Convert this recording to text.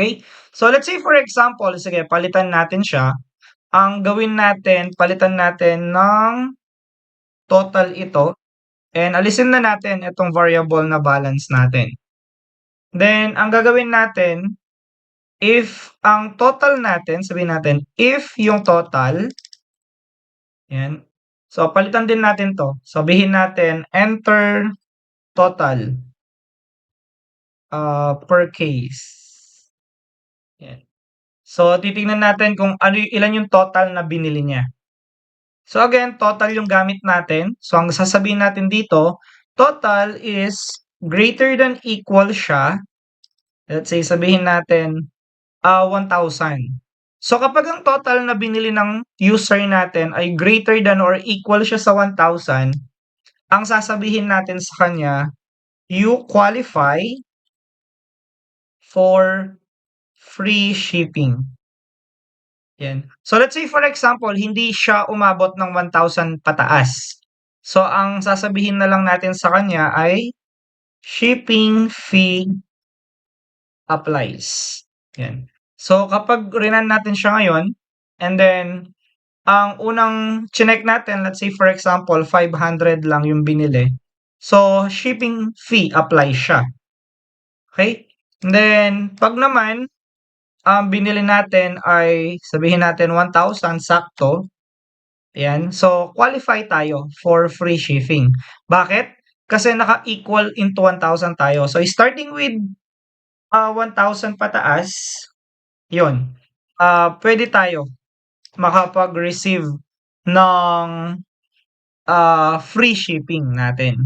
Okay? So, let's say for example, sige palitan natin siya. Ang gawin natin, palitan natin ng total ito and alisin na natin itong variable na balance natin. Then, ang gagawin natin, if ang total natin, sabihin natin, if yung total, yan. So, palitan din natin to. Sabihin natin, enter total per case. Yan. So, titingnan natin kung ilan yung total na binili niya. So, again, total yung gamit natin. So, ang sasabihin natin dito, total is greater than equal siya. Let's say, sabihin natin, 1,000. So, kapag ang total na binili ng user natin ay greater than or equal siya sa 1,000, ang sasabihin natin sa kanya, you qualify for free shipping. Yan. So, let's say for example, hindi siya umabot ng 1,000 pataas. So, ang sasabihin na lang natin sa kanya ay shipping fee applies. Yan. So, kapag rinan natin siya ngayon, and then, ang unang chinek natin, let's say for example, 500 lang yung binili. So, shipping fee applies siya. Okay? And then, pag naman, ang binili natin ay sabihin natin 1,000 sakto. Ayan. So, qualify tayo for free shipping. Bakit? Kasi naka-equal into 1,000 tayo. So, starting with 1,000 pataas, yun. Pwede tayo makapag-receive ng free shipping natin.